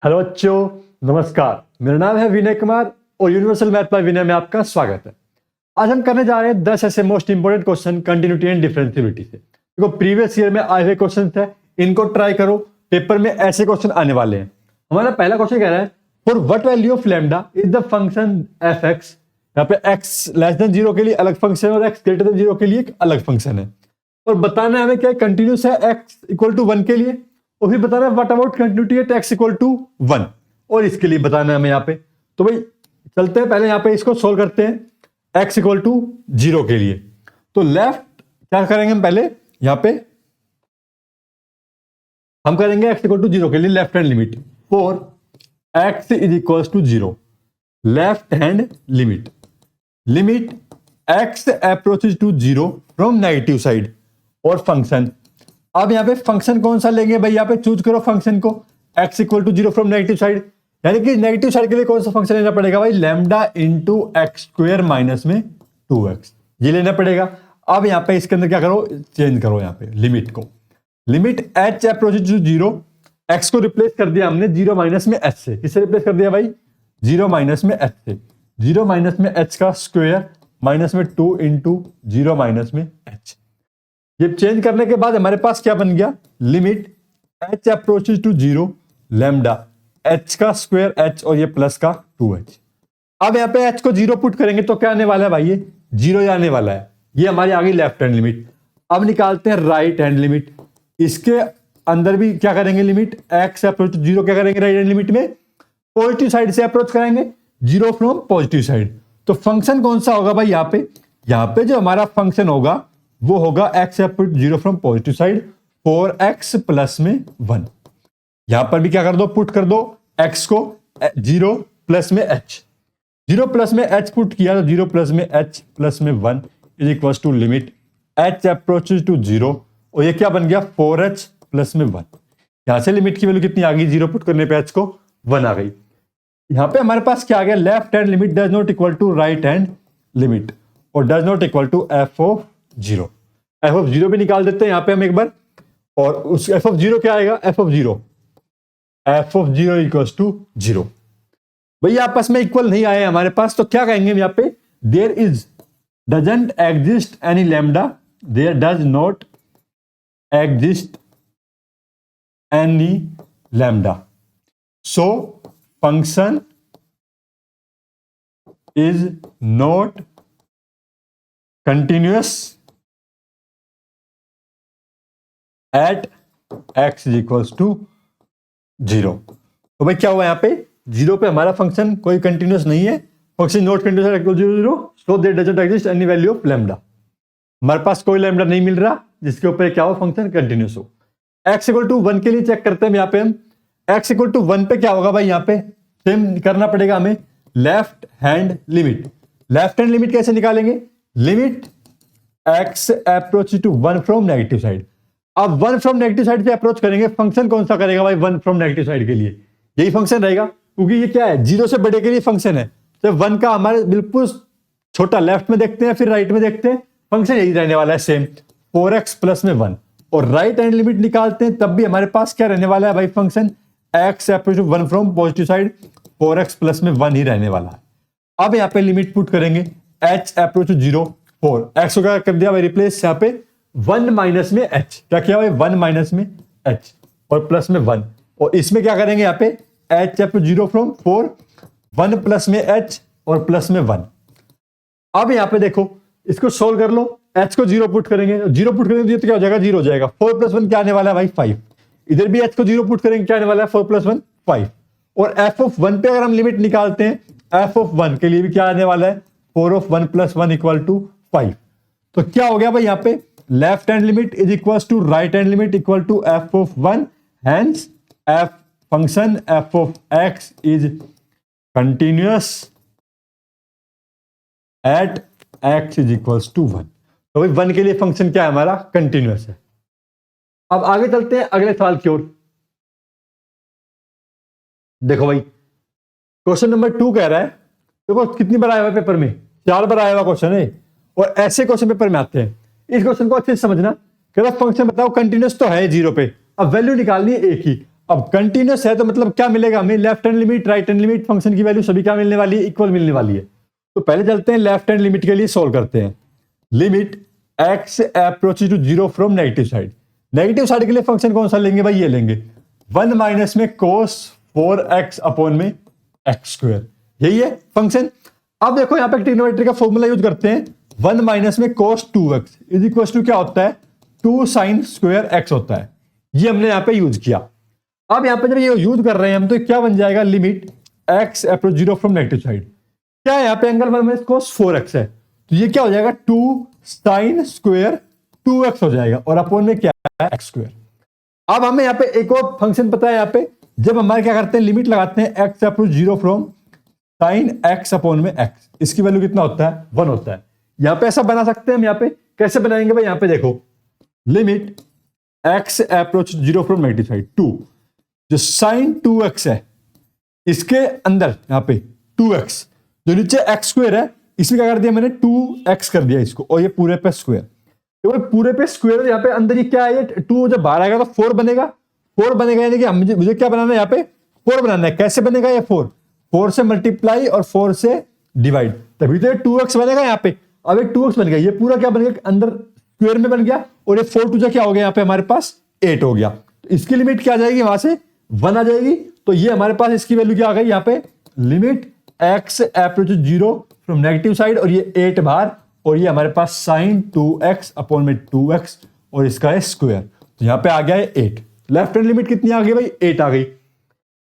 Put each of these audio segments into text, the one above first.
Hello बच्चों, नमस्कार। मेरा नाम है विनय कुमार और यूनिवर्सल मैथ बाय विनय में आपका स्वागत है। आज हम करने जा रहे हैं 10 ऐसे most important question continuity and differentiability से। देखो, प्रीवियस ईयर में आए हुए क्वेश्चन है, इनको ट्राई करो। पेपर में ऐसे क्वेश्चन आने वाले हैं। हमारा पहला क्वेश्चन कह रहा है, for what value of lambda is the function F x. यहाँ पे एक्स लेस देन 0 के लिए अलग फंक्शन और एक्स ग्रेटर देन 0 के लिए एक अलग फंक्शन है। और बताना है हमें क्या कंटिन्यूस है एक्स इक्वल टू 1 के लिए, और फिर बताना है what about continuity at x equal to 1, और इसके लिए बताना है हमें यहाँ पे। तो भाई चलते हैं, पहले यहाँ पे इसको सोल्व करते हैं एक्स इक्वल टू 0 के लिए। तो लेफ्ट क्या करेंगे हम, पहले यहाँ पे हम करेंगे एक्स इक्वल टू 0 के लिए left hand limit for x is equal to 0। Left hand limit limit x approaches to 0 from negative side और फंक्शन। अब यहाँ पे फंक्शन कौन सा लेंगे भाई, यहाँ पे चूज करो फंक्शन को। x equal to 0 from negative side, यानी कि नेगेटिव साइड के लिए कौन सा फंक्शन लेना पड़ेगा भाई, lambda into x square minus में 2x, ये लेना पड़ेगा। अब यहाँ पे इसके अंदर क्या करो, चेंज करो यहाँ पे लिमिट को। Limit h approaches to 0, x को रिप्लेस कर दिया हमने 0 माइनस में h से। किससे रिप्लेस कर दिया भाई, 0 माइनस में h से। 0 माइनस में h का स्क्वायर माइनस में 2 इंटू 0 माइनस में h। ये चेंज करने के बाद हमारे पास क्या बन गया, limit h approaches to 0 lambda h का स्क्वायर h और ये प्लस का 2h। अब यहाँ पे h को 0 पुट करेंगे तो क्या आने वाला है भाई, ये 0 ही आने वाला है। ये हमारी आ गई लेफ्ट हैंड लिमिट। अब निकालते हैं राइट हैंड लिमिट। इसके अंदर भी क्या करेंगे, लिमिट x अप्रोच टू 0 क्या करेंगे, राइट हैंड लिमिट में पॉजिटिव साइड से अप्रोच करेंगे, 0 फ्रॉम पॉजिटिव साइड। तो फंक्शन कौन सा होगा भाई, यहाँ पे जो हमारा फंक्शन होगा वो होगा x approach 0 from positive side 4x plus में 1। यहां पर भी क्या कर दो, पुट कर दो x को 0 प्लस में h। 0 प्लस में h पुट किया तो 0 प्लस में h प्लस में 1 is equal to limit h approaches to 0, और ये क्या बन गया 4h प्लस में 1। यहां से लिमिट की वैल्यू कितनी आ गई, 0 पुट करने पे h को 1 आ गई। यहां पे हमारे पास क्या आ गया, left hand limit does not equal to right hand limit और does not equal to f of 0। f of 0 भी निकाल देते हैं यहाँ पे हम एक बार, और उस f ऑफ 0 क्या आएगा, f ऑफ 0 इक्वल्स टू 0। भैया आपस में इक्वल नहीं आए हमारे पास, तो क्या कहेंगे यहाँ पे, there is doesn't exist any lambda, there does not exist any lambda, so function is not continuous at x equals to 0। तो भाई क्या हुआ यहाँ पे, 0 पे हमारा फंक्शन कोई कंटिन्यूअस नहीं है, function not continuous at equal 0, so there doesn't exist any value of lambda. हमारे पास कोई लैम्डा नहीं मिल रहा जिसके ऊपर क्या हो, फंक्शन कंटिन्यूअस हो। x इक्वल टू 1 के लिए चेक करते हैं यहाँ पे हम, x इक्वल टू 1 पे क्या होगा भाई, यहाँ पे सेम करना पड़ेगा हमें left hand limit. Left hand limit कैसे निकालेंगे, limit x approach to 1 from negative side. अब 1 फ्रॉम नेगेटिव साइड से अप्रोच करेंगे, फंक्शन कौन सा करेगा भाई 1 फ्रॉम नेगेटिव साइड के लिए, यही फंक्शन रहेगा, क्योंकि ये क्या है 0 से बड़े के लिए फंक्शन है। तो 1 का हमारे बिल्कुल छोटा लेफ्ट में देखते हैं फिर राइट में देखते हैं, फंक्शन यही रहने वाला है सेम 4x प्लस में 1। और राइट हैंड लिमिट निकालते हैं तब भी हमारे पास क्या रहने वाला है भाई, function x approach 1 from positive side 4x plus में 1 ही रहने वाला है। अब यहाँ पे लिमिट पुट करेंगे h अप्रोच 0 4, x को क्या कर दिया भाई रिप्लेस, यहाँ पे 1 माइनस में h, क्या किया भाई 1 माइनस में h और प्लस में 1, और इसमें क्या करेंगे यहाँ पे h अप 0 फ्रॉम 4 1 प्लस में h और प्लस में 1। अब यहाँ पे देखो इसको सोल्व कर लो, h को 0 पुट करेंगे, 0 पुट करेंगे तो क्या हो जाएगा 0 हो जाएगा। 4 प्लस 1 क्या आने वाला है भाई 5, इधर भी h को 0 पुट करेंगे क्या आने वाला है 4 प्लस 1 5। और f ऑफ 1 पे अगर हम लिमिट निकालते हैं, f ऑफ 1 के लिए भी क्या आने वाला है 4 ऑफ 1 प्लस 1 इक्वल टू 5। तो क्या हो गया भाई यहाँ पे, left hand limit is equal to right hand limit equal to f of 1, hence f function f of x is continuous at x is equal to 1। तो भाई 1 के लिए फंक्शन क्या है हमारा, कंटिन्यूअस है। अब आगे चलते हैं अगले सवाल की ओर। देखो भाई क्वेश्चन नंबर 2 कह रहा है, देखो कितनी बार आया हुआ पेपर में, 4 बार आया हुआ क्वेश्चन है, और ऐसे क्वेश्चन पेपर में आते हैं। इस क्वेश्चन को अच्छे से समझना, कह रहा फंक्शन बताओ कंटिन्यूअस तो है 0 पे, अब वैल्यू निकालनी है एक ही। अब कंटिन्यूस है तो मतलब क्या मिलेगा हमें, left hand limit right hand limit function की वैल्यू सभी क्या मिलने वाली है, इक्वल मिलने वाली है। तो पहले चलते हैं लेफ्ट हैंड लिमिट के लिए सोल्व करते हैं। Limit x approaches to 0 from negative side. Negative side के लिए फंक्शन कौन सा लेंगे भाई, ये लेंगे 1 माइनस में cos 4x अपॉन में x स्क्वायर, यही है फंक्शन। अब देखो यहां पे ट्रिग्नोमेट्री का फॉर्मूला यूज करते हैं, 1 माइनस में cos 2x is equal to क्या होता है, 2 sin स्क्वायर x होता है। ये हमने यहां पे यूज किया। अब यहां पे जब ये यूज कर रहे हैं हम तो क्या बन जाएगा, limit x approach 0 from negative side, क्या है यहाँ पे एंगल 1 माइनस cos 4x है, तो ये क्या हो जाएगा 2 sin स्क्वायर 2x हो जाएगा, और अपॉन में क्या है x स्क्वायर। अब हमें यहाँ पे एक और फंक्शन पता है, यहाँ पे जब हमारे क्या करते हैं लिमिट लगाते हैं x approach 0 from sin x upon में x, इसकी वैल्यू कितना होता है 1 होता है। यहां पे ऐसा बना सकते हैं हम, यहाँ पे कैसे बनाएंगे भाई, यहाँ पे देखो limit x approach 0 from negative side 2, जो sin 2x है इसके अंदर यहाँ पे 2x, जो नीचे x स्क्वायर है इसमें क्या कर दिया मैंने 2x कर दिया इसको, और ये पूरे पे स्क्वायर, तो पूरे पे स्क्वायर यहाँ पे अंदर ये क्या है, ये 2 जब बाहर आएगा तो 4 बनेगा, 4 बनेगा यानी कि मुझे क्या बनाना है यहाँ पे 4 बनाना है। कैसे बनेगा ये 4 से मल्टीप्लाई और 4 से डिवाइड, तभी तो ये 2x बनेगा यहाँ पे। अब ये 2x बन गया, ये पूरा क्या बन गया अंदर स्क्वायर में बन गया, और ये 4 2 क्या हो गया यहाँ पे हमारे पास 8 हो गया। तो इसकी लिमिट क्या आ जाएगी, वहां से 1 आ जाएगी, तो ये हमारे पास इसकी वैल्यू क्या आ गई यहाँ पे, limit x approach 0 from negative side, और ये 8 बाहर, और ये हमारे पास sin 2x अपॉन में 2x, और इसका है स्क्वायर, तो यहाँ पे आ गया है 8। लेफ्ट हैंड लिमिट कितनी आ गई भाई, 8 आ गई।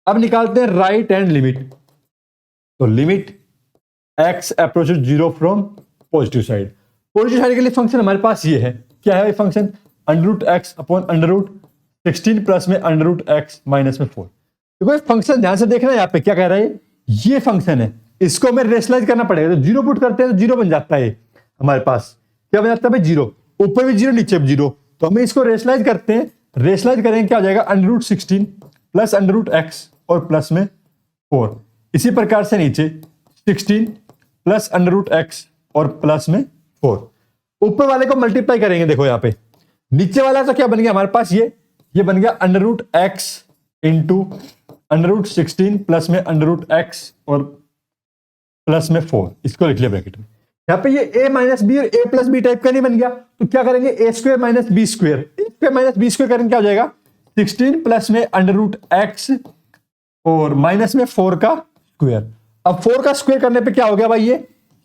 अब निकालते हैं राइट हैंड लिमिट, तो limit x approach 0 from positive side. Positive side के लिए फंक्शन हमारे पास ये है, क्या है फंक्शन, √x अपॉन √16 प्लस में √x माइनस में 4। देखो फंक्शन ध्यान से देखना, यहाँ पे क्या कह रहा है, ये फंक्शन है, इसको हमें रेशनलाइज करना पड़ेगा। तो 0 पुट करते हैं तो 0 बन जाता है, हमारे पास क्या बन जाता है भाई 0, ऊपर भी 0 नीचे भी 0, तो हमें इसको रेशनलाइज करते हैं। रेशनलाइज करेंगे क्या हो जाएगा, √16 प्लस √x और प्लस में 4, इसी प्रकार से नीचे 16 प्लस √x और प्लस में 4, ऊपर वाले को मल्टीप्लाई करेंगे। देखो यहाँ पे नीचे वाला तो क्या बन गया हमारे पास, ये बन गया √x इंटू √16 प्लस में √x और प्लस में 4, इसको लिख लिया ब्रैकेट में। यहाँ पे ये a माइनस बी और a प्लस बी टाइप का नहीं बन गया, तो क्या करेंगे a square minus b square, minus b square करेंगे क्या हो जाएगा 16 प्लस में √x और माइनस में 4 का स्क्वायर। अब 4 का स्क्वायर करने पे क्या हो गया भाई,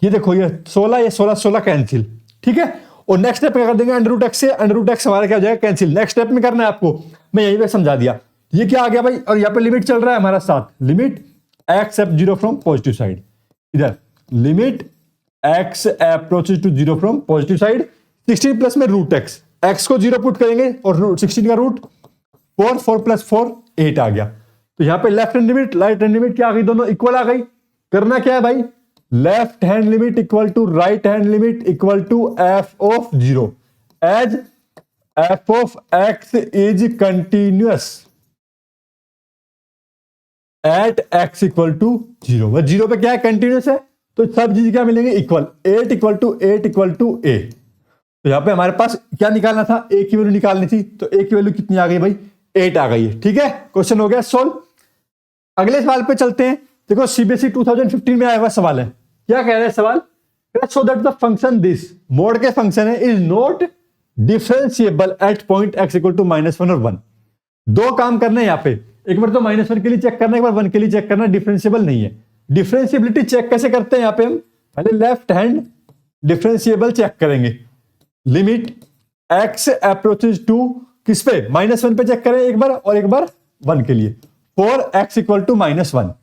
ये देखो ये 16 कैंसिल, ठीक है। और नेक्स्ट स्टेप क्या कर देंगे, √x से √x हमारा क्या हो जाएगा कैंसिल। नेक्स्ट स्टेप में करना है आपको, मैं यही पे समझा दिया। ये क्या आ गया भाई, और यहाँ पे लिमिट चल रहा है हमारा साथ, limit x up 0 from positive side, इधर limit x approaches to 0 from positive side 16 plus में √x, x को 0 पुट करेंगे और 16 का रूट 4 प्लस 4 8 आ गया। तो यहाँ पे left hand limit right hand limit क्या आ गई, दोनों इक्वल आ गई। करना क्या है भाई, left hand limit equal to right hand limit equal to f of 0 as f of x is continuous at x equal to 0। 0 पे क्या है, कंटिन्यूस है, तो सब चीज क्या मिलेंगे इक्वल, 8 इक्वल टू a। तो यहां पे हमारे पास क्या निकालना था, a की वैल्यू निकालनी थी, तो a की वैल्यू कितनी आ गई भाई 8 आ गई है, ठीक है। क्वेश्चन हो गया सोल्व। अगले सवाल पे चलते हैं। देखो सीबीएसई 2015 में आया हुआ सवाल है, क्या कह रहा है सवाल, so that the function this mod के फंक्शन है is not differentiable at point x equal to -1 और 1। दो काम करने हैं यहाँ पे, एक बार तो -1 के लिए चेक करना, एक बार 1 के लिए चेक करना, डिफरेंशिएबल नहीं है। डिफरेंशिएबिलिटी चेक कैसे करते हैं, यहाँ पे हम पहले लेफ्ट हैंड डिफरेंशिएबल चेक करेंगे। लिमिट x अप्रोचेस टू किस पे, -1 पे चेक करें एक बार, और एक बार 1 के लिए, फॉर x इक्वल टू -1।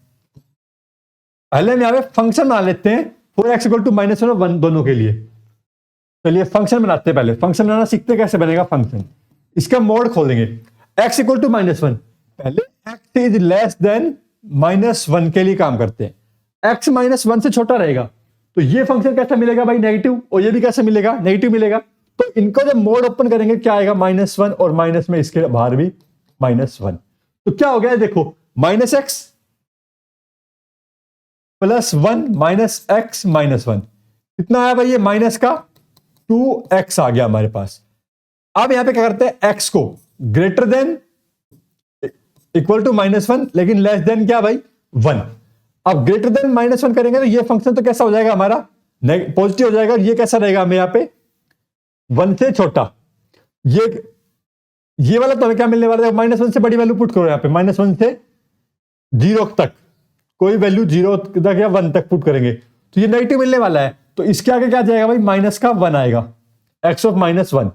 पहले हम यहाँ पे फंक्शन बना लेते हैं फॉर x इक्वल टू -1 और 1 दोनों के लिए। चलिए फंक्शन बनाते हैं, पहले फंक्शन बनाना सीखते हैं कैसे बनेगा फंक्शन। इसका मोड खोलेंगे, x इक्वल टू -1, पहले x इज लेस देन -1 के लिए काम करते हैं। x -1 से छोटा रहेगा तो ये फंक्शन कैसा मिलेगा भाई, नेगेटिव, और ये भी कैसे मिलेगा, नेगेटिव मिलेगा। तो इनको जब मोड ओपन करेंगे क्या आएगा, -1 और माइनस में इसके बाहर भी -1। तो क्या हो गया देखो, -x प्लस 1 -x -1 कितना आया भाई, ये माइनस का 2x आ गया हमारे पास। अब यहां पे क्या करते हैं, x को ग्रेटर देन इक्वल टू -1, लेकिन लेस देन क्या भाई 1। अब ग्रेटर देन -1 करेंगे तो ये फंक्शन तो कैसा हो जाएगा हमारा, पॉजिटिव हो जाएगा। ये कैसा रहेगा हमें यहाँ पे 1 से छोटा। ये वाला तो हमें क्या मिलने वाला है, -1 से बड़ी वैल्यू पुट करो यहाँ पे, -1 से 0 तक, कोई वैल्यू 0 तक या 1 तक पुट करेंगे तो ये नेगेटिव मिलने वाला है। तो इसके आगे क्या जाएगा भाई, माइनस का 1 आएगा, x ऑफ -1,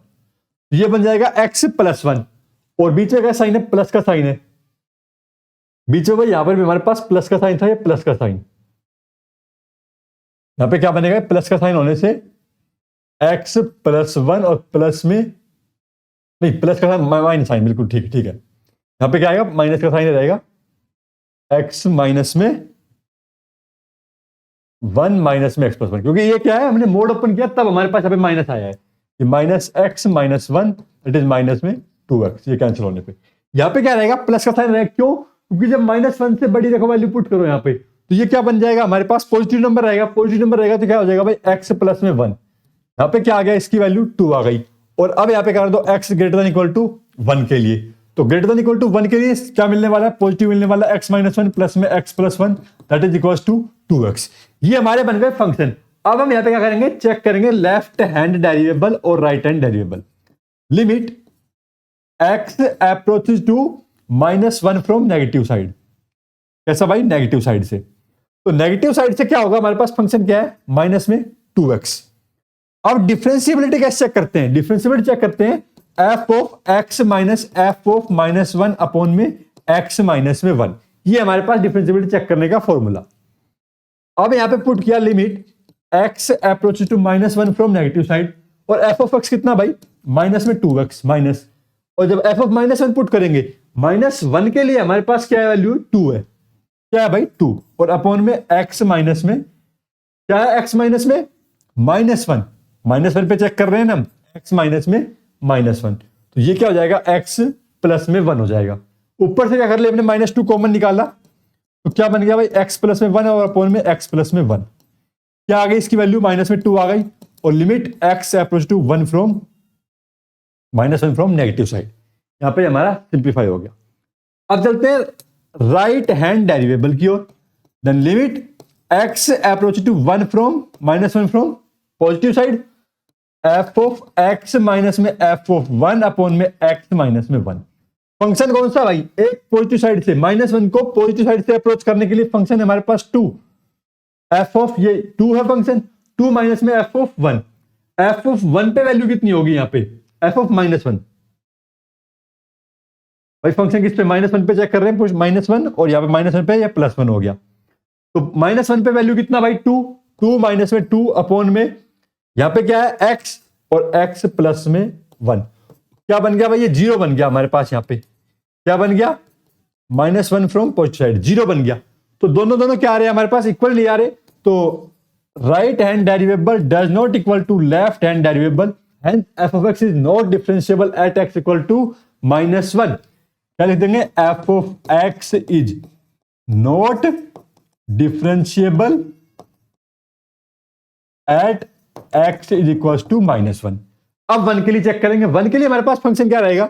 ये बन जाएगा x + 1, और बीच में क्या साइन है, प्लस का साइन है बीच में भाई। यहां पर भी हमारे पास प्लस का साइन था, ये प्लस का साइन, यहां पे क्या बनेगा, प्लस का साइन होने से x + 1 और प्लस में नहीं, प्लस का साइन माइनस साइन, बिल्कुल ठीक है। यहां पे क्या आएगा, माइनस का साइन रहेगा, x माइनस में 1 माइनस में x + 1, क्योंकि ये क्या है, हमने मोड ओपन किया तब हमारे पास यहाँ पे माइनस आया है। ये -x - 1 इट इज माइनस में 2x, ये कैंसिल होने पे यहाँ पे क्या रहेगा, प्लस का साइन रहेगा। क्यों, क्योंकि जब -1 से बड़ी रकम वैल्यू पुट करो यहाँ पे तो ये क्या बन जाएगा, हमारे पास पॉजिटिव नंबर रहेगा। पॉजिटिव नंबर रहेगा तो क्या हो जाएगा भाई, x + में 1, यहाँ पे क्या आ गया, इसकी वैल्यू 2 आ गई। और अब यहाँ पे कर दो x > 1 के लिए, तो > 1 के लिए क्या मिलने वाला है, पॉजिटिव मिलने वाला है, x - 1 प्लस में x + 1 that is equal to 2x। ये हमारे बन गए फंक्शन। अब हम यहाँ पे क्या करेंगे, चेक करेंगे लेफ्ट हैंड डेरिवेबल और right hand derivable. Limit x approaches to -1 from negative side. कैसा भाई, नेगेटिव साइड से। तो नेगेटिव साइड से क्या होगा, हमारे पास फंक्शन क्या है, माइनस में 2x। अब डिफरेंशिएबिलिटी कैसे चेक करते हैं, डिफरेंशिएबिलिटी चेक करते हैं f of x minus f of -1 upon में x माइनस में 1। ये हमारे पास डिफरेंशिएबिलिटी चेक करने का फॉर्मूला। अब यहां पे पुट किया limit x approaches to -1 from negative side, और f ऑफ x कितना भाई, माइनस में 2x माइनस, और जब f ऑफ -1 पुट करेंगे -1 के लिए हमारे पास क्या है, वैल्यू 2 है, क्या है भाई 2, और अपॉन में x माइनस में क्या है, x माइनस में -1, -1 पे चेक कर रहे हैं ना हम, x माइनस में -1, तो ये क्या हो जाएगा, x प्लस में 1 हो जाएगा। ऊपर से क्या कर ले, हमने -2 कॉमन निकाला तो क्या बन गया भाई, x प्लस में 1 और अपॉन में x प्लस में 1, क्या आ गई इसकी वैल्यू, -2 आ गई। और limit x approach to 1 from -1 from negative side, यहां पे हमारा सिंप्लीफाई हो गया। अब चलते हैं राइट हैंड डेरिवेबल की ओर। Then limit x approach to 1 from -1 from positive side, f of x minus में f ऑफ 1 अपॉन में x माइनस में 1। फंक्शन कौन सा भाई, एक पॉजिटिव साइड से, -1 को पॉजिटिव साइड से अप्रोच करने के लिए फंक्शन है हमारे पास 2, f ऑफ ये 2 है फंक्शन, 2 माइनस में f ऑफ 1, f ऑफ 1 पे वैल्यू कितनी होगी यहाँ पे, f ऑफ -1। भाई फंक्शन किस पे, -1 पे चेक कर रहे हैं, -1, और यहाँ पे -1 पे या +1 हो गया, तो -1 पे वैल्यू कितना भाई 2 माइनस में 2 अपॉन में यहां पे क्या है x, और x प्लस में 1, क्या बन गया भाई, ये 0 बन गया हमारे पास। यहां पे क्या बन गया, -1 फ्रॉम पॉजिटिव साइड 0 बन गया। तो दोनों क्या आ रहे हैं हमारे पास, इक्वल नहीं आ रहे। तो right hand derivable does not equal to left hand derivable, hence f of x is not differentiable at x equal to -1। क्या लिख देंगे, f of x is not differentiable at x is equal to -1। अब 1 के लिए check करेंगे, 1 के लिए हमारे पास फंक्शन क्या रहेगा,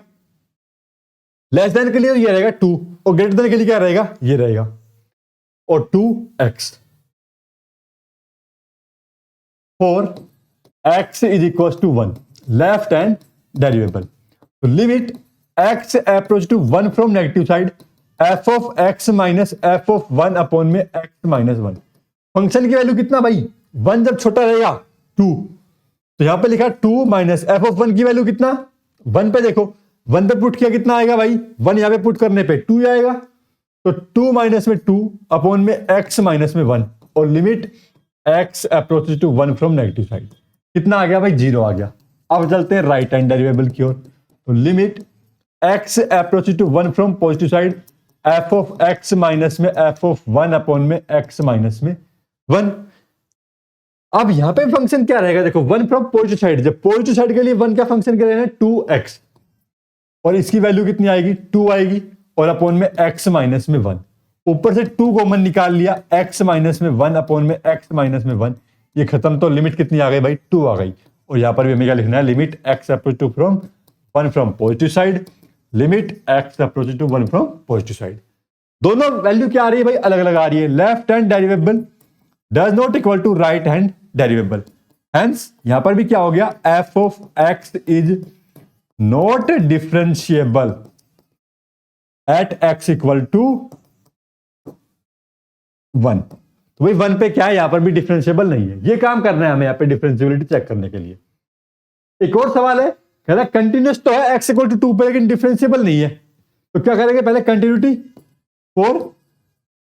लेस देन के लिए ये रहेगा 2, और ग्रेटर देन के लिए क्या रहेगा, ये रहेगा, और 2x for x is equal to 1 left hand derivable. तो limit x approach to 1 from negative side, f of x minus f of 1 upon में x माइनस 1। फंक्शन की वैल्यू कितना भाई, 1 जब छोटा रहेगा 2, तो यहां पे लिखा 2 माइनस f ऑफ 1 की वैल्यू कितना, 1 पे देखो, 1 पे पुट किया कितना आएगा भाई, 1 यहां पे पुट करने पे 2 आएगा, तो 2 माइनस में 2 अपॉन में x माइनस में 1, और limit x approaches to 1 from negative side, कितना आ गया भाई, 0 आ गया। अब चलते हैं राइट हैंड डेरिवेबल की ओर। तो limit x approaches to 1 from positive side, f of x minus में f ऑफ 1 अपॉन में x माइनस में 1। अब यहां पे फंक्शन क्या रहेगा, देखो 1 फ्रॉम पॉजिटिव साइड, जब पॉजिटिव साइड के लिए 1 का फंक्शन क्या रहेगा, 2x, और इसकी वैल्यू कितनी आएगी, 2 आएगी, और अपॉन में x माइनस में 1। ऊपर से 2 कॉमन निकाल लिया, x माइनस में 1 अपॉन में x माइनस में 1, ये खत्म, तो लिमिट कितनी आ गई भाई, 2 आ गई। और यहां पर भी हमें क्या लिखना है, limit x approach to 1 from positive side, limit x approaches to 1 from positive side. दोनों वैल्यू क्या आ रही है भाई, अलग अलग आ रही है। Left hand derivable does not equal to right hand derivable, hence यहां पर भी क्या हो गया, f of x is not differentiable at x equal to 1। तो भाई 1 पे क्या है, यहां पर भी डिफरेंशिएबल नहीं है। ये काम करना है हमें यहां पे डिफरेंशिएबिलिटी चेक करने के लिए। एक और सवाल है, कह रहा है कंटिन्यूस तो है एक्स इक्वल टू 2 पे, लेकिन डिफरेंशिएबल नहीं है। तो क्या करेंगे, पहले continuity, for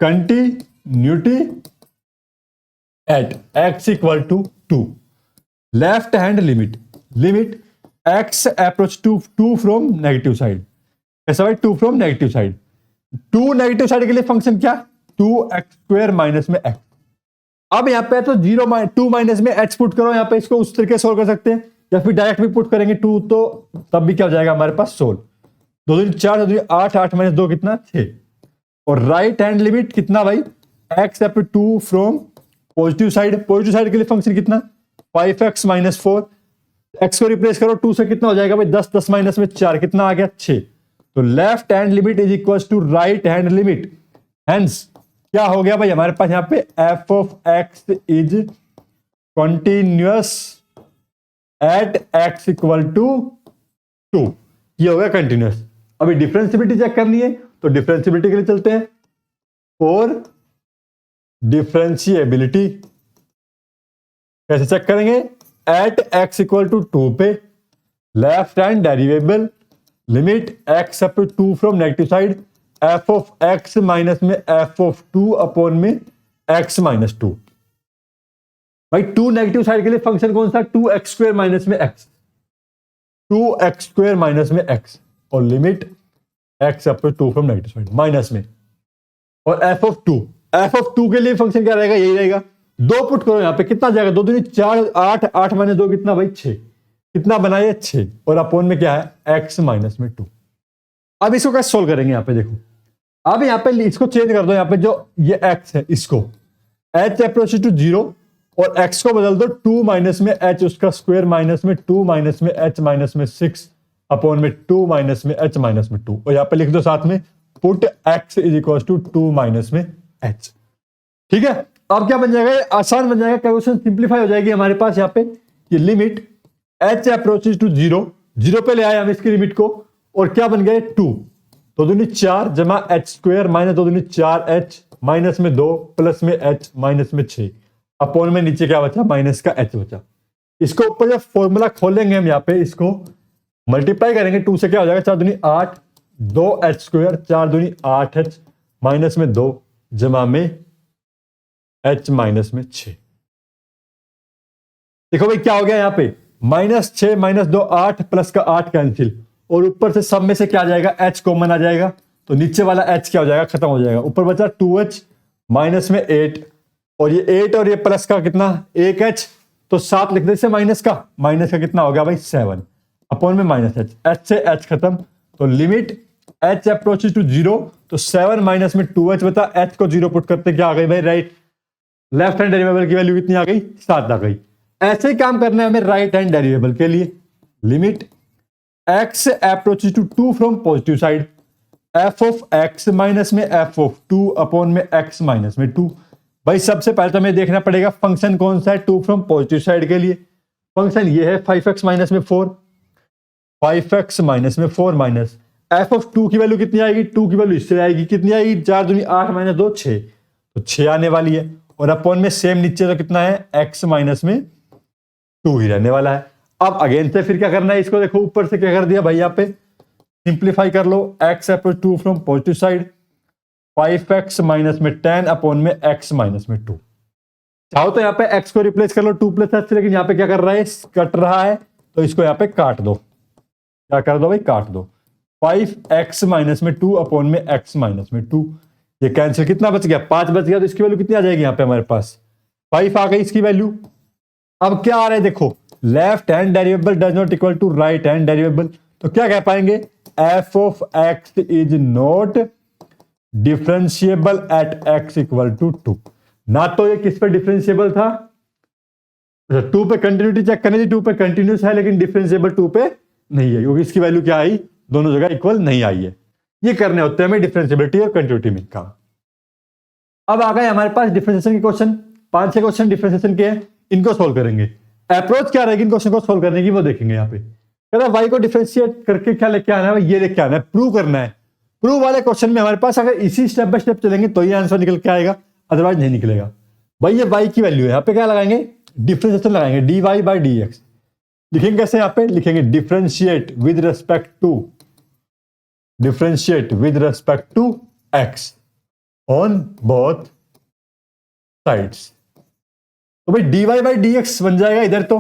continuity at x equal to 2, left hand limit, limit x approach to 2 from negative side. ऐसा भाई 2 from negative side, 2 negative side के लिए फंक्शन क्या, 2x² माइनस में x। अब यहां पे तो 2 माइनस में h पुट करो, यहां पे इसको उस तरीके सोल्व कर सकते हैं, या फिर डायरेक्ट भी पुट करेंगे 2, तो तब भी क्या हो जाएगा हमारे पास सोल्व। 2 दूनी 4, 2 दूनी 8, 8 माइनस 2 कितना 6। और राइट हैंड लिमिट कितना भाई, x up 2 from positive side, positive side के लिए फंक्शन कितना 5x माइनस 4, x को रिप्लेस करो 2 से, कितना हो जाएगा भाई 10, 10 माइनस में 4 कितना आ गया 6। तो left hand limit is equal to right hand limit, hence क्या हो गया भाई हमारे पास यहां पे f of x is continuous at x equal to 2, ये हो गया कंटिन्यूअस। अभी डिफरेंशिएबिलिटी चेक करनी है, तो डिफरेंशिएबिलिटी के लिए चलते हैं। और डिफरेंशिएबिलिटी कैसे चेक करेंगे, एट एक्स इक्वल टू 2 पे left hand derivable limit x up 2 from negative side, f of x minus में एफ ऑफ 2 अपॉन में एक्स माइनस 2। भाई 2 नेगेटिव साइड के लिए फंक्शन कौन सा, 2x² माइनस में x, 2x² माइनस में x, और limit x up 2 from negative side minus में, और एफ ऑफ 2 के लिए फंक्शन क्या रहेगा, यही रहेगा। 2 पुट करो यहां पे, कितना जाएगा 2 दूनी 4, 8, 8 माइनस 2 कितना भाई 6, कितना बनाए 6, और अपॉन में क्या है x माइनस में 2। अब इसको कैसे सोल्व करेंगे, यहां पे देखो, अब यहां पे इसको चेंज कर दो, यहां पे जो ये x है इसको h अप्रोच टू 0, और x को बदल दो 2 माइनस में h उसका स्क्वायर माइनस में 2 माइनस में h माइनस में 6 अपॉन में 2 माइनस में h माइनस में 2, और यहां पे लिख दो साथ में put x is equal to 2 minus में h। ठीक है, अब क्या बन जाएगा, आसान बन जाएगा, क्वेश्चन सिंप्लीफाई हो जाएगी हमारे पास। यहां पे ये लिमिट h अप्रोचेस टू 0, 0 पे ले आए हम इसकी लिमिट को, और क्या बन गए 2, 2 दूनी 4 जमा h² माइनस 2 दूनी 4h माइनस में 2 प्लस में h माइनस में 6 अपॉन में नीचे क्या बचा, माइनस का h बचा। इसको ऊपर जब फॉर्मूला खोलेंगे हम, यहाँ पे इसको मल्टीप्लाई करेंगे 2 से, क्या हो जाएगा 4 दूनी 8, 2h², 4 दूनी 8h माइनस में 2 जमा में h माइनस में 6। देखो भाई क्या हो गया यहाँ पे, माइनस 6 माइनस 2 8 प्लस का 8 कैंसिल, और ऊपर से सब में से क्या आ जाएगा, h कॉमन आ जाएगा, तो नीचे वाला h क्या हो जाएगा, खत्म हो जाएगा। ऊपर बचा 2h माइनस में 8, और ये 8 और ये प्लस का कितना 1h, तो 7 लिख दे से माइनस का कितना हो गया भाई 7 अपॉन में माइनस h से h खत्म, तो लिमिट h अप्रोचेस टू 0, तो 7 माइनस में 2h बता, h को 0 पुट करते क्या आ गई भाई, राइट लेफ्ट हैंड डेरिवेबल की वैल्यू कितनी आ गई, 7 आ गई। ऐसे ही काम करना है हमें राइट हैंड डेरिवेबल के लिए, limit x approaches to 2 from positive side, f of x minus में f ऑफ 2 अपॉन में x माइनस में 2। भाई सबसे पहले तो हमें देखना पड़ेगा फंक्शन कौन सा है 2 फ्रॉम पॉजिटिव साइड के लिए, फंक्शन ये है 5x माइनस में 4, 5x माइनस में 4 माइनस f ऑफ 2 की वैल्यू कितनी आएगी, 2 की वैल्यू इससे आएगी, कितनी आएगी 4 दूनी 8 माइनस 2 6, तो 6 आने वाली है, और अपॉन में सेम नीचे तो कितना है x माइनस में 2 ही रहने वाला है। अब अगेन से फिर क्या करना है, इसको देखो ऊपर से क्या कर दिया भाई, यहाँ पे सिंप्लीफाई कर लो, x approach 2 from positive side, 5x minus में 10 अपॉन में x माइनस में 2। चाहो तो यहाँ पे x को रिप्लेस कर लो 2 प्लस h, लेकिन यहाँ पे क्या कर रहा है, कट रहा है, तो इसको यहाँ पे काट दो, क्या कर दो भाई, काट दो। 5x माइनस में 2 अपॉन में x माइनस में 2, ये कैंसिल, कितना बच गया 5 बच गया, तो इसकी वैल्यू कितनी आ जाएगी यहाँ पे हमारे पास 5 आ गई इसकी वैल्यू। अब क्या आ रहा है देखो, left hand derivable does not equal to right hand derivable, तो क्या कह पाएंगे, f of x is not differentiable at x equal to 2। ना तो ये किस पे डिफरेंशिएबल था, 2 पे कंटिन्यूटी चेक करनी थी, 2 पे कंटिन्यूस है, लेकिन डिफरेंशिएबल 2 पे नहीं है, क्योंकि इसकी वैल्यू क्या आई दोनों जगह इक्वल नहीं आई है। ये करने होते हैं हमें डिफरेंशिएबिलिटी और कंटिन्यूटी में काम। अब आ गए हमारे पास डिफरेंशिएशन के क्वेश्चन। 5-6 क्वेश्चन डिफरेंशिएशन के हैं, इनको सोल्व करेंगे। अप्रोच क्या रहेगी इन क्वेश्चन को सोल्व करने की वो देखेंगे। यहाँ पे कहता है y को डिफरेंशिएट करके क्या लेके आना है, ये लेके आना है, प्रूव करना है। प्रूव वाले क्वेश्चन में हमारे पास अगर इसी स्टेप बाय स्टेप चलेंगे तो ये आंसर निकल के आएगा, अदरवाइज नहीं निकलेगा। भाई ये y की वैल्यू है, यहाँ पे क्या लगाएंगे, डिफरेंशिएशन लगाएंगे, dy बाई dx। लिखेंगे कैसे, यहाँ पे लिखेंगे differentiate with respect to x on both sides. तो भाई dy बाई dx बन जाएगा इधर तो,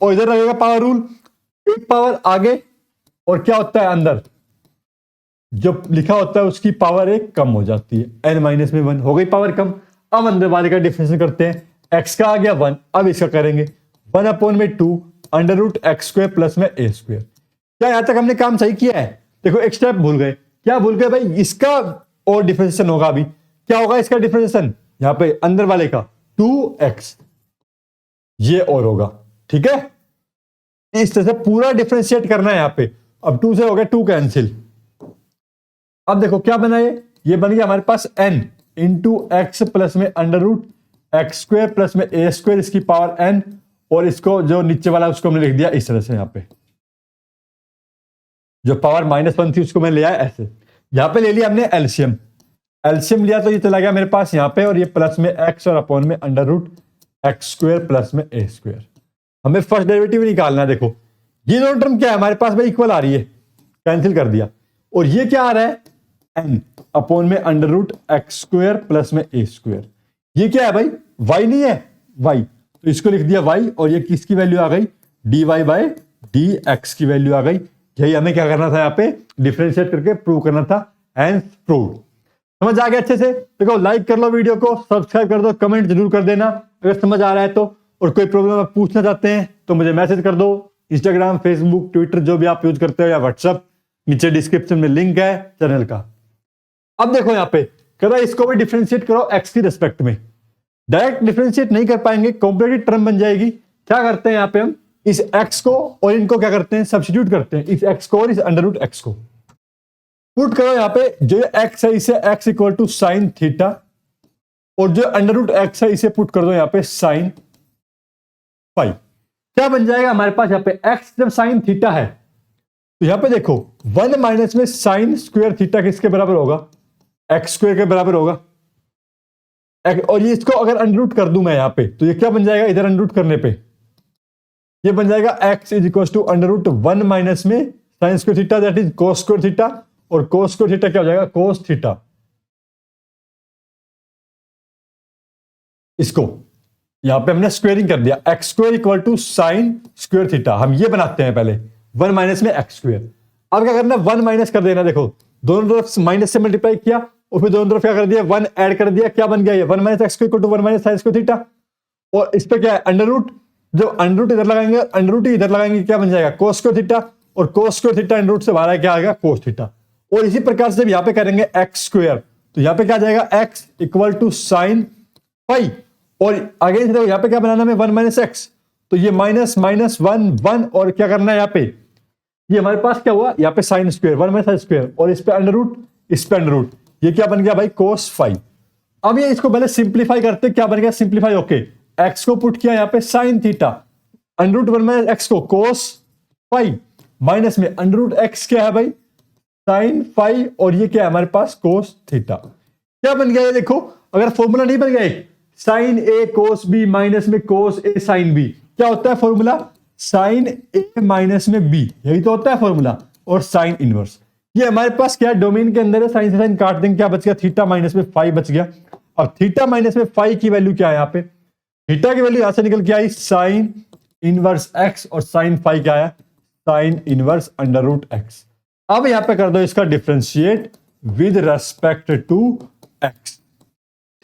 और इधर लगेगा पावर रूल, एक पावर आगे और क्या होता है अंदर, जो लिखा होता है उसकी पावर एक कम हो जाती है, n-1 हो गई पावर कम। अब अंदर वाले का डिफरेंशिएशन करते हैं, x का आ गया 1, अब इसका करेंगे 1/2 under root x square plus में a स्क्वायर। क्या यहां तक हमने काम सही किया है? देखो एक स्टेप भूल गए, क्या भूल गए भाई, इसका और डिफरेंशिएशन होगा। अभी क्या होगा इसका डिफरेंशिएशन, यहां पे अंदर वाले का 2x, ये और होगा, ठीक है। इस तरह से पूरा डिफरेंशिएट करना है यहाँ पे। अब 2 से हो गया 2 कैंसिल। अब देखो क्या बना, ये बन गया हमारे पास n इंटू एक्स प्लस में under root x square plus में a स्क्वायर, इसकी पावर n, और इसको जो नीचे वाला उसको हमने लिख दिया इस तरह से। यहाँ पे जो पावर -1 थी उसको मैंने लिया है ऐसे। यहाँ पे ले लिया हमने एलसीएम, एलसीएम लिया तो ये चला गया मेरे पास यहाँ पे, और ये प्लस में x और अपॉन में under root x square plus में a स्क्वायर। हमें फर्स्ट डेरिवेटिव निकालना है। देखो ये दोनों टर्म क्या है हमारे पास भाई, इक्वल आ रही है, कैंसिल कर दिया। और ये क्या आ रहा है, n अपॉन में under root x square plus में a स्क्वायर। ये क्या है भाई, y नहीं है, y, तो इसको लिख दिया y, और ये किसकी वैल्यू आ गई, dy बाई dx की वैल्यू आ गई। यही हमें क्या करना था, यहाँ पे डिफरेंशिएट करके प्रूव करना था, हेंस प्रूव्ड। समझ आ गया अच्छे से? देखो लाइक कर लो वीडियो को, सब्सक्राइब कर दो, कमेंट जरूर कर देना अगर समझ आ रहा है तो। और कोई प्रॉब्लम आप पूछना चाहते हैं तो मुझे मैसेज कर दो, इंस्टाग्राम, फेसबुक, ट्विटर जो भी आप यूज करते हो, या व्हाट्सएप, नीचे डिस्क्रिप्शन में लिंक है चैनल का। अब देखो यहाँ पे कह रहा है इसको भी डिफरेंशिएट करो एक्स की रिस्पेक्ट में। डायरेक्ट डिफरेंशिएट नहीं कर पाएंगे, कॉम्प्लिकेटेड टर्म बन जाएगी। क्या करते हैं यहाँ पे हम, इस x को और इनको क्या करते हैं, सब्स्टिट्यूट करते हैं, इस x को और इस अंडर रूट एक्स को पुट करो। यहाँ पे जो x है इसे x equal to sine theta, और जो अंडर रूट एक्स है इसे पुट कर दो यहाँ पे साइन फाई। क्या बन जाएगा हमारे पास यहाँ पे, x जब साइन थीटा है तो यहाँ पे देखो 1 माइनस में साइन स्क्वायर थीटा किसके बराबर होगा, एक्स स्क्वायर के बराबर होगा। और ये इसको अगर अंडर रूट कर दूं मैं यहाँ पे, तो ये क्या बन जाएगा, इधर अंडर रूट करने पे ये बन जाएगा x is equal to under root 1 minus में sine square theta, that is cos square theta, और कोस स्क्वायर थीटा क्या हो जाएगा, कोस थीटा। इसको यहां पे हमने स्क्वेयरिंग कर दिया, x square equal to sine square theta. हम ये बनाते हैं पहले 1 माइनस में एक्स स्क्वायर। अब क्या करना है, 1 माइनस कर देना। देखो दोनों तरफ माइनस से मल्टीप्लाई किया और फिर दोनों तरफ क्या कर दिया, 1 ऐड कर दिया। क्या बन गया ये, 1 minus x equal to 1 minus sine square theta, और इस पे क्या है अंडर रूट। जब अंडर रूट इधर लगाएंगे, अंडर रूट इधर लगाएंगे, क्या बन जाएगा कोस स्क्वायर थीटा, और cos square theta under root से बाहर क्या आएगा, कोस थीटा। और इसी प्रकार से यहाँ पे करेंगे एक्स स्क्वायर, तो यहाँ पे क्या जाएगा x equal to sine phi, और आगे देखो यहाँ पे क्या बनाना है 1 माइनस एक्स, तो ये माइनस माइनस 1 1, और क्या करना है यहाँ पे, ये हमारे पास क्या हुआ यहाँ पे sine square 1 minus sine square, और इस पे अंडर रूट, इस पे अंडर रूट, ये क्या बन गया भाई कोस फाई। अब ये इसको पहले सिंप्लीफाई करते, क्या बन गया सिंप्लीफाई, ओके एक्स को पुट किया यहाँ पे sine theta, under root 1 minus x को कोस फाई, माइनस में अंडर रूट एक्स क्या है भाई साइन फाई, और ये क्या है हमारे पास कोस थीटा। क्या बन गया ये देखो, अगर फॉर्मूला नहीं बन गया एक साइन ए कोस बी माइनस में कोस ए साइन बी, क्या होता है फॉर्मूला, साइन ए माइनस में बी, यही तो होता है फॉर्मूला, और साइन इनवर्स। ये हमारे पास क्या डोमेन के अंदर है, साइन से साइन काट देंगे, क्या बच गया थीटा माइनस में फाई बच गया। अब थीटा माइनस में फाई की वैल्यू क्या है, यहाँ पे थीटा की वैल्यू यहां से निकल के आई साइन इनवर्स एक्स, और साइन फाई क्या आया sine inverse under root x. अब यहां पे कर दो इसका differentiate with respect to x,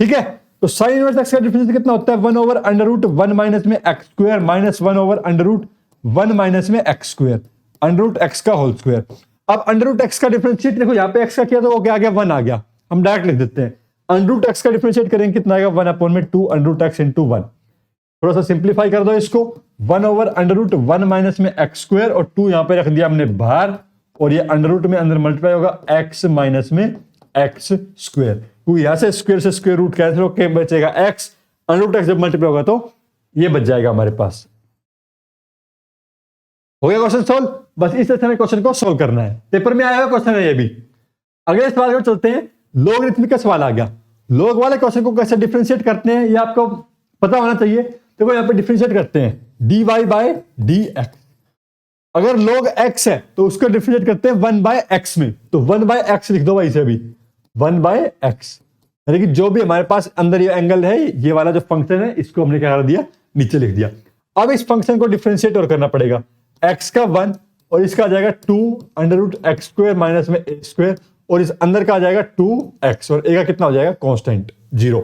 ठीक है। तो साइन इनवर्स एक्स का डिफरेंशिएट कितना होता है, 1 ओवर अंडर रूट 1 माइनस में x square minus 1 over under root 1 minus में x square, under root x का होल स्क्वायर। अब अंडर रूट एक्स का डिफरेंशिएट देखो, यहाँ पे एक्स का किया तो वो क्या आ गया 1 आ गया, हम डायरेक्ट लिख देते हैं। अंडर रूट एक्स का डिफरेंशिएट करेंगे कितना आएगा 1 अपॉन में 2 अंडर रूट एक्स इंटू 1। थोड़ा सा सिंप्लीफाई कर दो इसको, 1 ओवर अंडर रूट 1 माइनस में एक्स स्क्वायर, और 2 यहां पे रख दिया हमने बाहर, और ये अंडर रूट में अंदर मल्टीप्लाई होगा x माइनस में x स्क्वायर, क्योंकि यहां से स्क्वायर से स्क्वायर रूट कैंसिल होकर बचेगा x, अंडर रूट x जब मल्टीप्लाई होगा तो ये बच जाएगा हमारे पास। हो गया क्वेश्चन सोल्व। बस इस तरह से क्वेश्चन को सोल्व करना है, पेपर में आया हुआ क्वेश्चन है ये भी। अगले सवाल को चलते हैं, लॉगरिथमिक का सवाल आ गया। लॉग वाले क्वेश्चन को कैसे डिफरेंशिएट करते हैं ये आपको पता होना चाहिए। देखो यहाँ पे डिफरेंशिएट करते हैं dy बाय dx। अगर log x है तो उसको डिफरेंशिएट करते हैं 1 बाय x में, तो 1 बाय x लिख दो भाई, इसे भी 1 बाय x, यानी कि जो भी हमारे पास अंदर ये एंगल है, ये वाला जो फंक्शन है, इसको हमने क्या कर दिया, नीचे लिख दिया। अब इस फंक्शन को डिफरेंशिएट और करना पड़ेगा, x का 1 और इसका आ जाएगा 2 under root x square minus में a स्क्वायर, और इस अंदर का आ जाएगा 2x और a का कितना हो जाएगा, कांस्टेंट 0।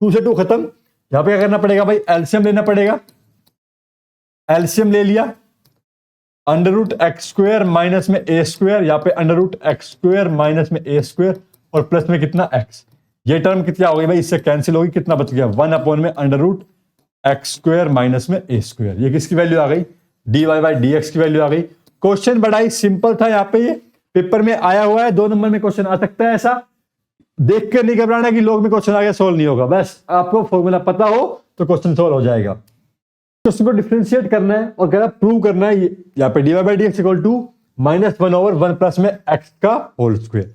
2 से 2 खत्म। यहां पे क्या करना पड़ेगा भाई, एलसीएम लेना पड़ेगा। एलसीएम ले लिया, under root x square minus में a स्क्वायर, यहाँ पे under root x square minus में a स्क्वायर और प्लस में कितना x। ये टर्म कितना हो गई भाई, इससे कैंसिल होगी, कितना बच गया 1 अपॉन में under root x square minus में a स्क्वायर। ये किसकी वैल्यू आ गई, dy बाई dx की वैल्यू आ गई। क्वेश्चन बड़ा ही सिंपल था, यहाँ पे ये पेपर में आया हुआ है, 2 नंबर में क्वेश्चन आ सकता है। ऐसा देख कर नहीं घबराना कि लोग में क्वेश्चन आ गया सोल्व नहीं होगा, बस आपको फॉर्मूला पता हो तो क्वेश्चन सोल्व हो जाएगा। क्वेश्चन को डिफरेंशिएट करना है और कह प्रूव करना है, यहाँ पे dy by dx equal to -1 over 1 plus में x का होल स्क्वायर।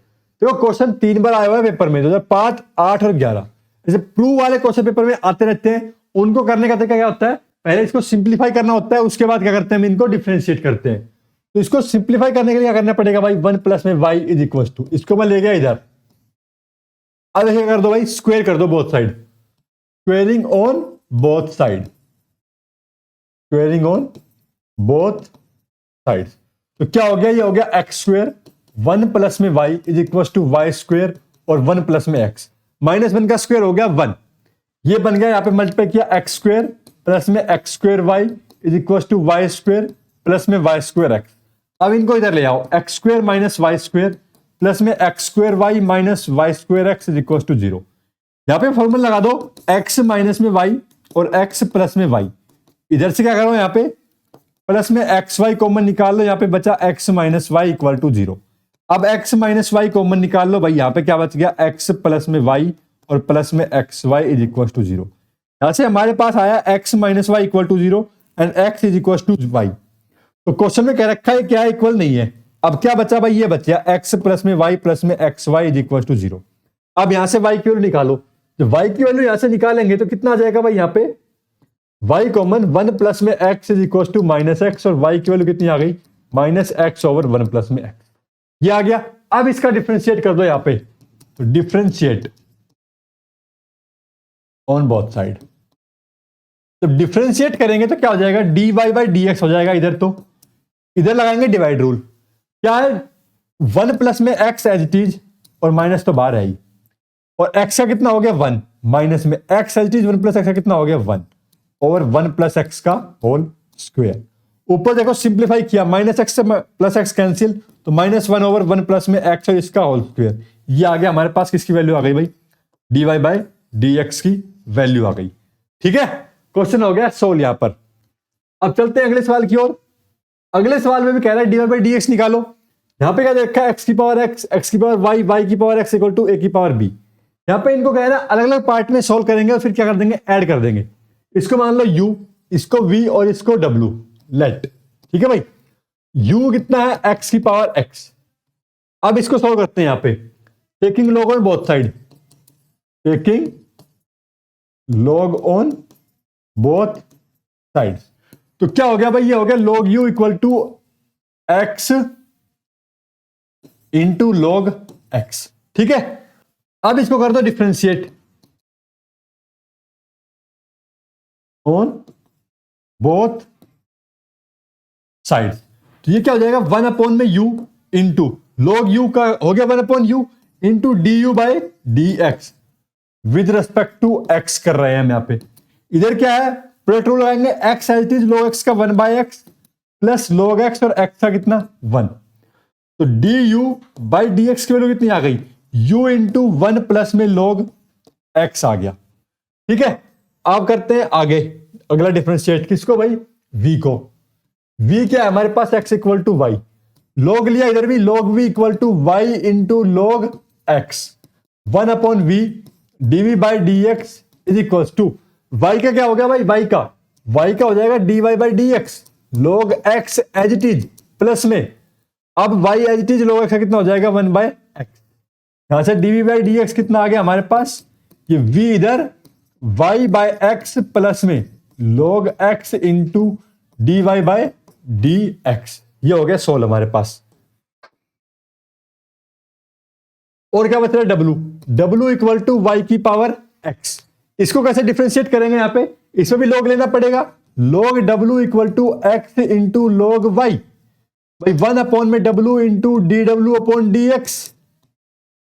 देखो क्वेश्चन 3 बार आया हुआ है पेपर में, 2005, 8 और 11। जैसे प्रूव वाले क्वेश्चन पेपर में आते रहते हैं, उनको करने का तरीका क्या होता है, पहले इसको सिंप्लीफाई करना होता है, उसके बाद क्या करते हैं, हम इनको डिफरेंशिएट करते हैं। तो इसको सिंप्लीफाई करने के लिए क्या करना पड़ेगा भाई, 1 प्लस में y इज इक्वल टू, इसको मैं ले गया इधर, अब क्या कर दो भाई, स्क्वायर कर दो both side, squaring on both side, squaring on both side. तो क्या हो गया, ये हो गया एक्स स्क्वायर, 1 प्लस में y is equal to y square और 1 प्लस में x, -1 का स्क्वायर हो गया 1, ये बन गया, यहाँ पे मल्टीप्लाई किया x स्क्वायर प्लस में x square y is equal to y square plus में y स्क्वायर x। अब इनको इधर ले आओ, x square minus y square plus में x square y minus y square x is equal to 0। यहाँ पे फॉर्मूला लगा दो, x माइनस में y और x प्लस में y। इधर से क्या करो, यहाँ पे प्लस में एक्स वाई कॉमन निकाल लो, यहाँ पे बचा x minus y equal to 0। अब x माइनस वाई कॉमन निकाल लो भाई, यहाँ पे क्या बच गया, x प्लस में y और प्लस में x y is equal to 0। यहां से हमारे पास आया x minus y equal to 0 and x is equal to y। तो क्वेश्चन में कह रखा है क्या इक्वल नहीं है। अब क्या बचा भाई, ये बचा x प्लस में y प्लस में x y is equal to 0। अब यहां से y की वैल्यू निकालो, जब y की वैल्यू यहां से निकालेंगे तो कितना आ जाएगा भाई, यहाँ पे y कॉमन 1 प्लस में x is equal to minus x, और y की वैल्यू कितनी आ गई, माइनस एक्स ओवर 1 प्लस में x, ये आ गया। अब इसका डिफरेंशिएट कर दो यहाँ पे, तो डिफरेंशिएट ऑन बोथ साइड। जब डिफरेंशिएट करेंगे तो क्या हो जाएगा, dy बाई dx हो जाएगा इधर, तो इधर लगाएंगे डिवाइड रूल, क्या है 1 प्लस में x एज इट इज और माइनस तो बाहर है ही, और x का कितना हो गया 1 माइनस में x as it is 1 plus x का कितना हो गया 1 ओवर 1 प्लस एक्स का होल स्क्वायर। ऊपर देखो सिंप्लीफाई किया, माइनस एक्स से प्लस एक्स कैंसिल, तो -1 ओवर 1 प्लस में एक्स और इसका होल स्क्वायर। ये आ गया हमारे पास, किसकी वैल्यू आ गई भाई, dy बाई dx की वैल्यू आ गई। ठीक है, क्वेश्चन हो गया सोल्व यहां पर। अब चलते हैं अगले सवाल की ओर। अगले सवाल में भी कह रहा है dy बाई dx निकालो। यहां पे क्या देखा है, x की पावर x, x की पावर y, y की power x equal to a की पावर b। यहां पे इनको कह रहा है अलग अलग पार्ट में सोल्व करेंगे और फिर क्या कर देंगे, ऐड कर देंगे। इसको मान लो u, इसको v और इसको w, लेट। ठीक है भाई, u कितना है, x की पावर x। अब इसको सॉल्व करते हैं यहां पे, taking log on both side, taking log on both side. तो क्या हो गया भाई, ये हो गया log u equal to x into log x। ठीक है, अब इसको कर दो डिफरेंशिएट ऑन बोथ साइड। तो ये क्या हो जाएगा, 1 अपॉन में u इंटू log u का हो गया 1 upon u into du by dx with respect to x कर रहे हैं हम यहाँ पे। इधर क्या है, प्रोडक्ट रूल लगाएंगे, x as it is log x का 1 by x plus log x और x का कितना 1। तो du बाई dx की वैल्यू कितनी आ गई, u इंटू 1 प्लस में log x आ गया। ठीक है, अब करते हैं आगे अगला डिफरेंशिएट, किसको भाई, v को। v क्या है हमारे पास, x equal to y, log लिया इधर भी, log v equal to y into log x, 1 upon v dv by d x is equal to y का क्या हो गया भाई, y का हो जाएगा dy by d x, log x as it is plus में, अब y as it is log x का कितना हो जाएगा 1 बाय एक्स, यहां से dv बाई डी एक्स कितना आ गया हमारे पास, ये v इधर y बाय एक्स प्लस में log x into dy by d x, ये हो गया 16 हमारे पास। और क्या बच रहा है w इक्वल टू वाई की पावर x, इसको कैसे डिफरेंशिएट करेंगे, यहां पे इसमें भी log लेना पड़ेगा, log w equal to x into log y, भाई 1 अपॉन में w इंटू डी डब्ल्यू अपॉन डी एक्स,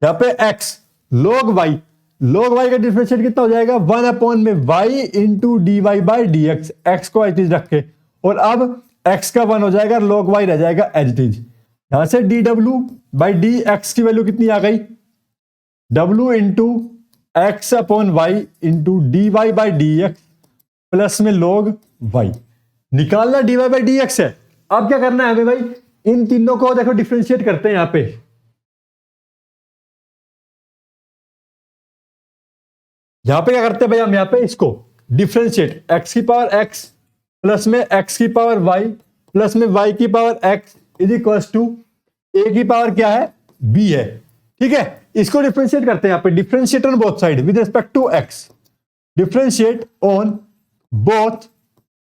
यहां पे x log y का डिफरेंशिएट कितना हो जाएगा 1 अपॉन में y into d y by d x, x को एज इट इज रख के, और अब x का 1 हो जाएगा, log y रह जाएगा एज इट इज, यहां से डी डब्ल्यू बाई डी एक्स की वैल्यू कितनी आ गई, w into x upon y into d y by d x plus में log y, निकालना dy बाई डी एक्स है। अब क्या करना है हमें भाई, इन तीनों को देखो डिफरेंशिएट करते हैं, यहां पे क्या करते हैं भाई, हम यहां पे इसको डिफरेंशिएट, x की पावर x प्लस में x की पावर y प्लस में y की power x is equal to a की पावर क्या है b है, ठीक है। इसको डिफरेंशिएट करते हैं यहां पे, differentiate on both side with respect to x, differentiate on both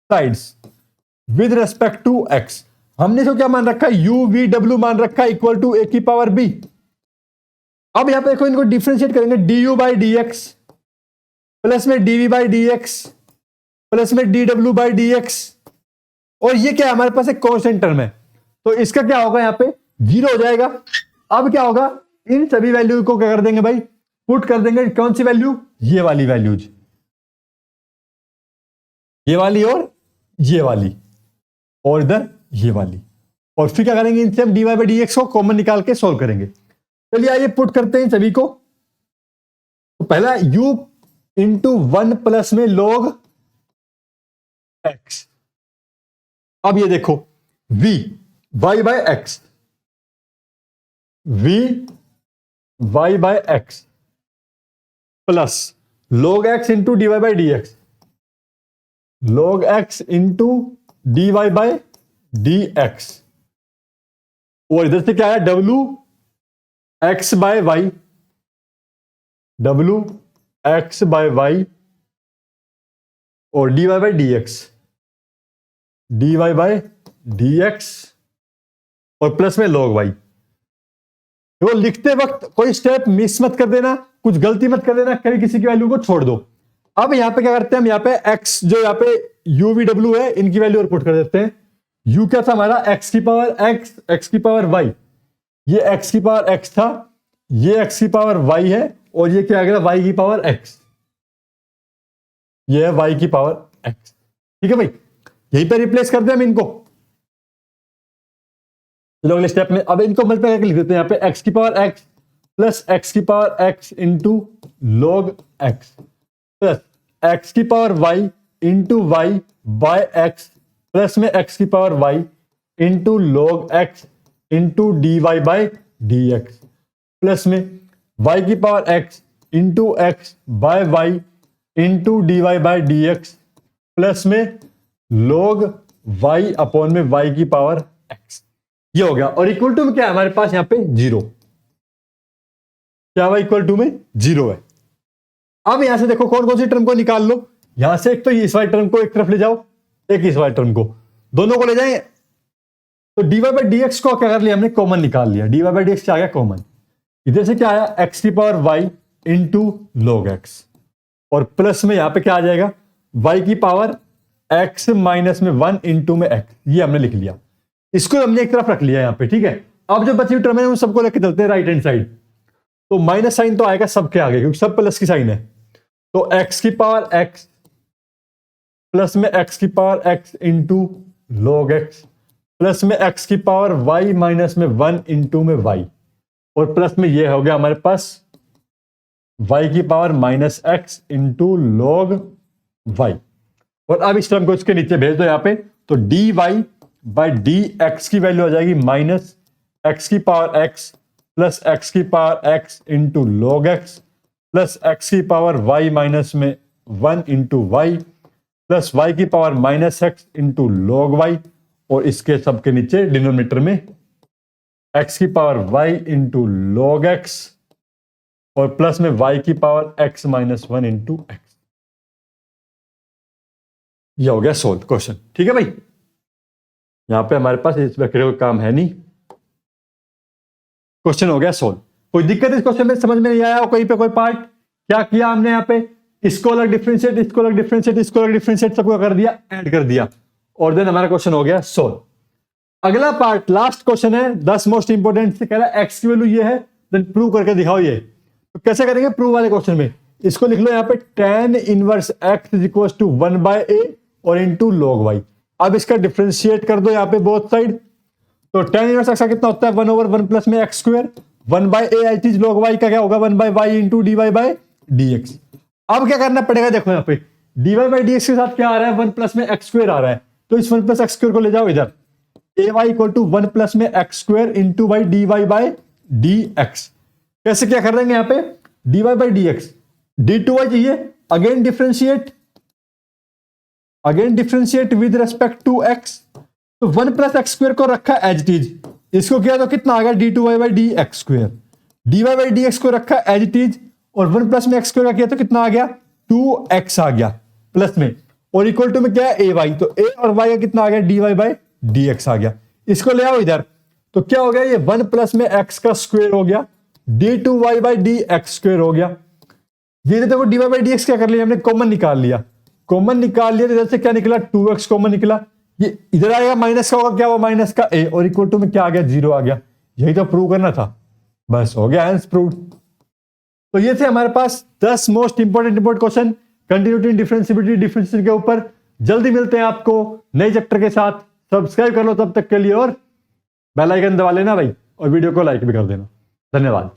sides with respect to x, हमने इसको क्या मान रखा है, u v w मान रखा है इक्वल टू a की पावर b। अब यहां पे देखो इनको डिफरेंशिएट करेंगे, du by d x plus में dv by d x plus में dw बाई डी एक्स, और ये क्या है हमारे पास एक कांस्टेंट टर्म है, तो इसका क्या होगा यहाँ पे 0 हो जाएगा। अब क्या होगा, इन सभी वैल्यू को क्या कर देंगे भाई, पुट कर देंगे, कौन सी वैल्यू, ये वाली वैल्यूज, ये वाली और ये वाली और इधर ये वाली, और फिर क्या करेंगे, इनसे हम dy बाई डी एक्स को कॉमन निकाल के सोल्व करेंगे। चलिए आइए पुट करते हैं इन सभी को, तो पहला u इंटू 1 प्लस में log x, अब ये देखो v y by x, v y by x plus log x into dy by d x, log x into dy by d x, और इधर से क्या है w x by y, w x by y और dy by d x, dy by d x और plus में log y। तो लिखते वक्त कोई स्टेप मिस मत कर देना, कुछ गलती मत कर देना, कभी किसी की वैल्यू को छोड़ दो। अब यहां पे क्या करते हैं, हम यहां पे x जो यहां पे u v w है, इनकी वैल्यू और पुट कर देते हैं। u क्या था हमारा, x की पावर x, x की पावर y, ये x की पावर x था, ये x की पावर y है, और ये क्या आ गया y की पावर x, ये है y की पावर x, ठीक है भाई, यहीं पे रिप्लेस कर दें हम इनको। चलो अगले स्टेप में, अब इनको मल्टीप्लाई करके लिख देते हैं यहां पे, x की पावर x प्लस x की power x into log x plus x की power y into y by x plus में x की power y into log x into d y by d x plus में y की power x into x by y into d y by d x plus में log y upon में y की power x, ये हो गया। और equal to में क्या है हमारे पास यहाँ पे 0, क्या हुआ, इक्वल टू में 0 है। अब यहां से देखो कौन कौन सी टर्म को निकाल लो, यहां से एक तो इस वाली टर्म को एक तरफ ले जाओ, एक इस वाली टर्म को, दोनों को ले जाएं, तो d y by d x को क्या कर लिया हमने, कॉमन निकाल लिया, d y by d x क्या आ गया कॉमन, इधर से क्या आया एक्स की power y into log x, और प्लस में यहां पे क्या आ जाएगा वाई की पावर एक्स माइनस में 1 इंटू में एक्स, ये हमने लिख लिया, इसको हमने एक तरफ रख लिया यहां पे, ठीक है। अब जो बची हुई टर्म है उन सबको लेके चलते हैं राइट हैंड साइड, तो माइनस साइन तो आएगा सबके आगे क्योंकि सब प्लस की साइन है, तो एक्स की पावर एक्स प्लस में एक्स की power x into log x plus में एक्स की पावर वाई माइनस में 1 इंटू में वाई, और प्लस में ये हो गया हमारे पास वाई की power minus x into log y, और अब इस टर्म को इसके नीचे भेज दो यहां पे, तो d y by d x की वैल्यू आ जाएगी माइनस एक्स की पावर एक्स प्लस एक्स की power x into log x plus x की पावर वाई माइनस में 1 इंटू वाई प्लस वाई की power minus x into log y, और इसके सबके नीचे डिनोमिनेटर में एक्स की power y into log x और प्लस में वाई की power x minus 1 into x. यह हो गया सोल्व क्वेश्चन। ठीक है भाई, यहां पे हमारे पास इस वक्र का काम है नहीं, क्वेश्चन हो गया सोल्व। कोई दिक्कत इस क्वेश्चन में समझ में नहीं आया कहीं पे कोई पार्ट? क्या किया हमने यहाँ पे, इसको अलग डिफरेंशिएट, इसको अलग डिफरेंशिएट, इसको अलग डिफरेंशिएट, सबको कर दिया, ऐड कर दिया, और देन हमारा क्वेश्चन हो गया सोल्व। अगला पार्ट लास्ट क्वेश्चन है, 10 मोस्ट इंपोर्टेंट से, कह रहा है एक्स की वैल्यू ये है, देन प्रूव करके दिखाओ ये। तो कैसे करेंगे प्रूव वाले क्वेश्चन में? इसको लिख लो यहाँ पे tan inverse x is equal to 1/a और इंटू लॉग वाई। अब इसका डिफरेंशिएट कर दो यहाँ पे बोथ साइड, तो tan इनवर्स x का कितना होता है 1/1 प्लस में x स्क्वायर, 1/a आई चीज, लॉग y का क्या होगा 1/y इंटू dy/dx। अब क्या करना पड़ेगा, देखो यहाँ पे dy/dx के साथ क्या आ रहा है 1 प्लस में x स्क्वायर आ रहा है, तो इस 1 प्लस x स्क्वायर को ले जाओ इधर, ay इक्वल टू 1 प्लस में x square into by dy/dx। कैसे क्या कर देंगे यहाँ पे dy/dx, d2y चाहिए, again differentiate with respect to x, तो 1 प्लस एक्स स्क्वायर को रखा एज इट इज, इसको किया तो कितना आ गया d2y/dx स्क्वायर, dy/dx को रखा एज इट इज, और 1 प्लस में x स्क्वायर का किया तो कितना आ गया 2x आ गया प्लस में, और इक्वल टू में क्या है ay, तो a और y का कितना आ गया dy/dx आ गया। इसको ले आओ इधर, तो क्या हो गया ये 1 प्लस में x का स्क्वायर हो गया, d2y/dx स्क्वायर हो गया। ये देखो dy/dx क्या कर लिया हमने, कॉमन निकाल लिया, तो इधर से क्या निकला 2x कॉमन निकला, ये इधर आएगा माइनस का होगा, क्या हुआ माइनस का a, और इक्वल टू में क्या आ गया 0 आ गया। यही तो प्रूव करना था, बस हो गया आंसर प्रूव। तो ये थे हमारे पास 10 most important question continuity differentiability differentiation के ऊपर। जल्दी मिलते हैं आपको नए चैप्टर के साथ, सब्सक्राइब कर लो तब तक के लिए, और बेल आइकन दबा लेना भाई, और वीडियो को लाइक भी कर देना। धन्यवाद।